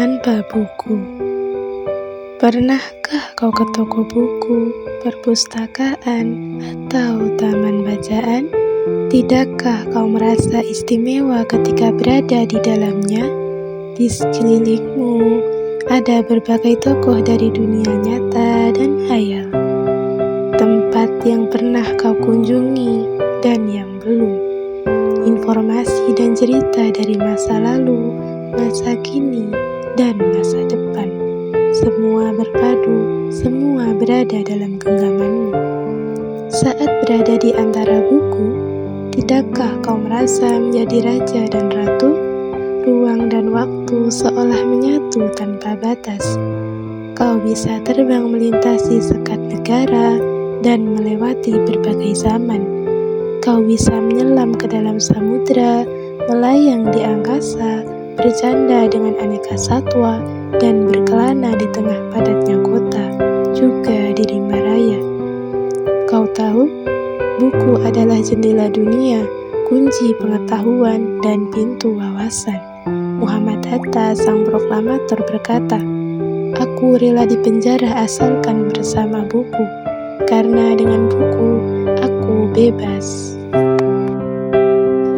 tanpa buku. Pernahkah kau ke toko buku, perpustakaan, atau taman bacaan? Tidakkah kau merasa istimewa ketika berada di dalamnya? Di sekelilingmu ada berbagai tokoh dari dunia nyata dan khayal. Tempat yang pernah kau kunjungi dan yang belum. Informasi dan cerita dari masa lalu, masa kini, dan masa depan. Semua berpadu, semua berada dalam genggamanmu. Saat berada di antara buku, tidakkah kau merasa menjadi raja dan ratu? Ruang dan waktu seolah menyatu tanpa batas. Kau bisa terbang melintasi sekat negara dan melewati berbagai zaman. Kau bisa menyelam ke dalam samudera, melayang di angkasa, bercanda dengan aneka satwa, dan berkelana di tengah padatnya kota, juga di rimba raya. Kau tahu, buku adalah jendela dunia, kunci pengetahuan, dan pintu wawasan. Muhammad Hatta, sang proklamator, berkata, "Aku rela dipenjara asalkan bersama buku, karena dengan buku, aku bebas."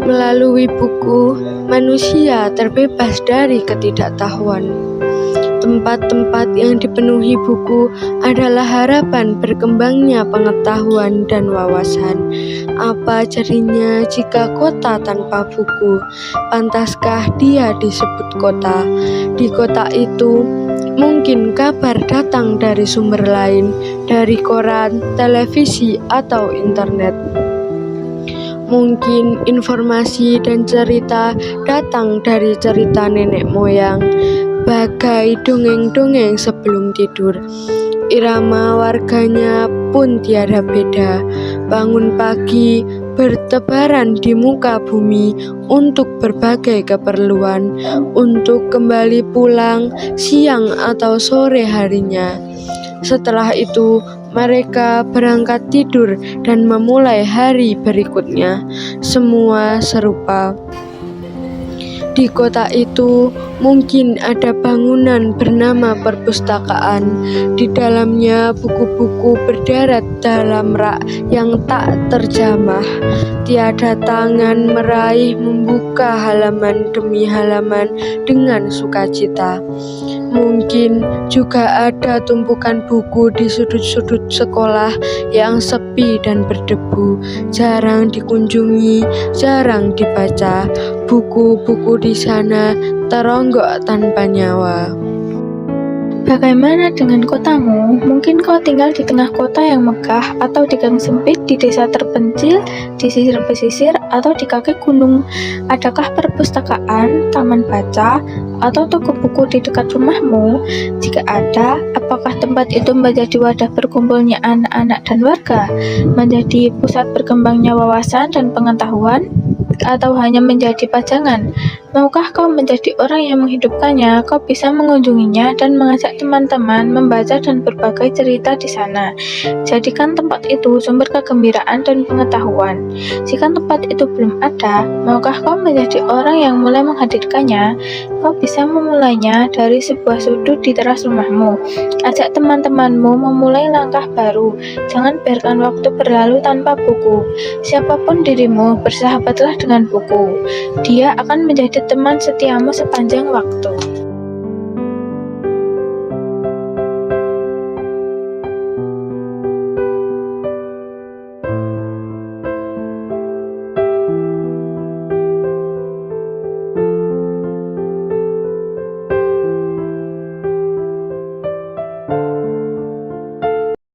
Melalui buku, manusia terbebas dari ketidaktahuan. Tempat-tempat yang dipenuhi buku adalah harapan berkembangnya pengetahuan dan wawasan. Apa jadinya jika kota tanpa buku? Pantaskah dia disebut kota? Di kota itu, mungkin kabar datang dari sumber lain, dari koran, televisi, atau internet. Mungkin informasi dan cerita datang dari cerita nenek moyang, bagai dongeng-dongeng sebelum tidur. Irama warganya pun tiada beda. Bangun pagi, bertebaran di muka bumi untuk berbagai keperluan, untuk kembali pulang siang atau sore harinya. Setelah itu, mereka berangkat tidur dan memulai hari berikutnya. Semua serupa. Di kota itu mungkin ada bangunan bernama perpustakaan. Di dalamnya buku-buku berderet dalam rak yang tak terjamah. Tiada tangan meraih membuka halaman demi halaman dengan sukacita. Mungkin juga ada tumpukan buku di sudut-sudut sekolah yang sepi dan berdebu, jarang dikunjungi, jarang dibaca. Buku-buku di sana teronggok tanpa nyawa. Bagaimana dengan kotamu? Mungkin kau tinggal di tengah kota yang megah, atau di gang sempit di desa terpencil, di sisir pesisir, atau di kaki gunung. Adakah perpustakaan, taman baca, atau toko buku di dekat rumahmu? Jika ada, apakah tempat itu menjadi wadah berkumpulnya anak-anak dan warga? Menjadi pusat berkembangnya wawasan dan pengetahuan? Atau hanya menjadi pajangan? Maukah kau menjadi orang yang menghidupkannya? Kau bisa mengunjunginya dan mengajak teman-teman membaca dan berbagai cerita di sana. Jadikan tempat itu sumber kegembiraan dan pengetahuan. Jika tempat itu belum ada, maukah kau menjadi orang yang mulai menghadirkannya? Kau bisa memulainya dari sebuah sudut di teras rumahmu. Ajak teman-temanmu memulai langkah baru. Jangan biarkan waktu berlalu tanpa buku. Siapapun dirimu, bersahabatlah dengan buku. Dia akan menjadi teman setiamu sepanjang waktu.